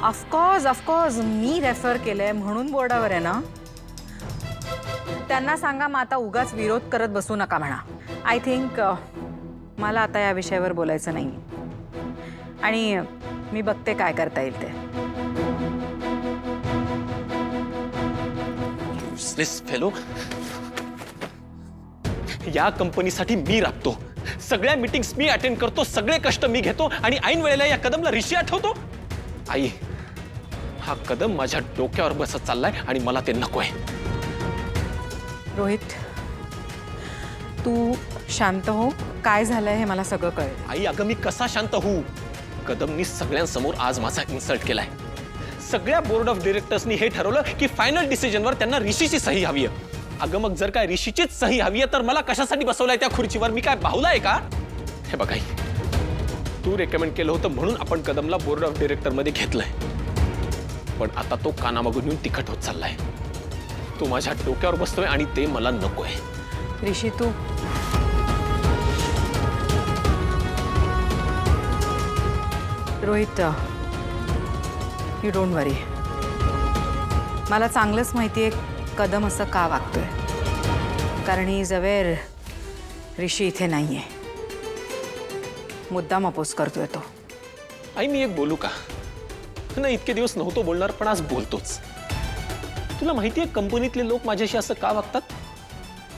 Of course मी refer केलंय म्हणून बोर्डावर आहे ना. त्यांना सांगा मग आता उगाच विरोध करत बसू नका म्हणा. आय थिंक मला आता या विषयावर बोलायचं नाही आणि मी बघते काय करता येईल ते. Useless fellow. या कंपनीसाठी मी राबतो, सगळ्या मीटिंग्स मी अटेंड करतो, सगळे कष्ट मी घेतो आणि ऐन वेळेला या कदमला ऋषी आठवतो. आई, हा कदम माझ्या डोक्यावर बसत चाललाय आणि मला ते नकोय. रोहित, तू शांत हो. काय झालंय हे मला सगळं कळेल. आई, अगं मी कसा शांत होऊ? कदमनी सगळ्यांसमोर आज माझा इन्सल्ट केलाय. सगळ्या बोर्ड ऑफ डिरेक्टर्सनी हे ठरवलं की फायनल डिसिजनवर त्यांना ऋषीची सही हवी आहे. अगं मग जर काय ऋषीचीच सही हवी आहे तर मला कशासाठी बसवलंय त्या खुर्चीवर? मी काय बाहुलाय का? हे बघ आई, तू रेकमेंड केलं होतं म्हणून आपण कदमला बोर्ड ऑफ डिरेक्टर मध्ये घेतलंय, पण आता तो कानामागून येऊन तिखट होत चाललाय. तो माझ्या डोक्यावर बसतोय आणि ते मला नकोय. ऋषी, तू रोहित, यू डोंट वरी. मला चांगलंच माहिती आहे कदम असं का वागतोय, कारण ही जवेर ऋषी इथे नाहीये. मुद्दाम अपोज करतोय तो. आई, मी एक बोलू का? नाही, इतके दिवस नव्हतो बोलणार पण आज बोलतोच. तुला माहितीये कंपनीतले लोक माझ्याशी असं का वागतात?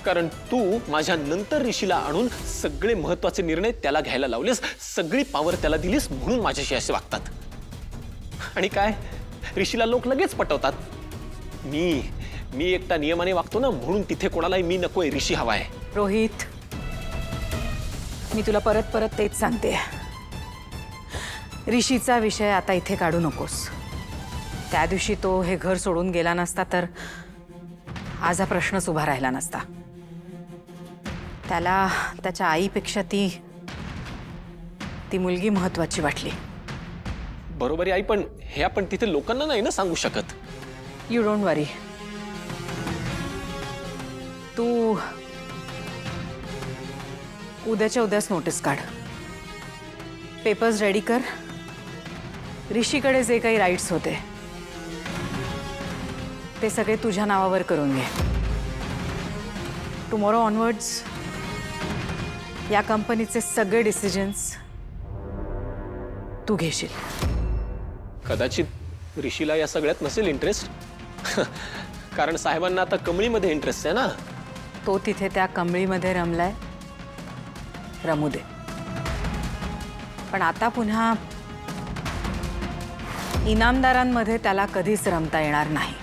कारण तू माझ्या नंतर ऋषीला आणून सगळे महत्त्वाचे निर्णय त्याला घ्यायला लावलेस, सगळी पावर त्याला दिलीस म्हणून माझ्याशी असे वागतात. आणि काय, ऋषीला लोक लगेच पटवतात. मी एकटा नियमाने वागतो ना म्हणून तिथे कोणालाही मी नकोय, ऋषी हवाय. रोहित, मी तुला परत परत तेच सांगते, ऋषीचा विषय आता इथे काढू नकोस. त्या दिवशी तो हे घर सोडून गेला नसता तर आज हा प्रश्नच उभा राहिला नसता. त्याला त्याच्या आईपेक्षा ती मुलगी महत्वाची वाटली. बरोबर आहे आई, पण हे आपण तिथे लोकांना नाही ना सांगू शकत. यू डोंट वरी. तू उद्याच्या उद्याच नोटीस काढ, पेपर्स रेडी कर. ऋषीकडे जे काही राईट्स होते ते सगळे तुझ्या नावावर करून घे. टुमॉरो ऑनवर्ड्स या कंपनीचे सगळे डिसिजन्स तू घेशील. कदाचित ऋषीला या सगळ्यात नसेल इंटरेस्ट, कारण साहेबांना आता कमळीमध्ये इंटरेस्ट आहे ना. तो तिथे त्या कमळीमध्ये रमलाय, रमू दे. पण आता पुन्हा इनामदारांमध्ये त्याला कधीच रमता येणार नाही.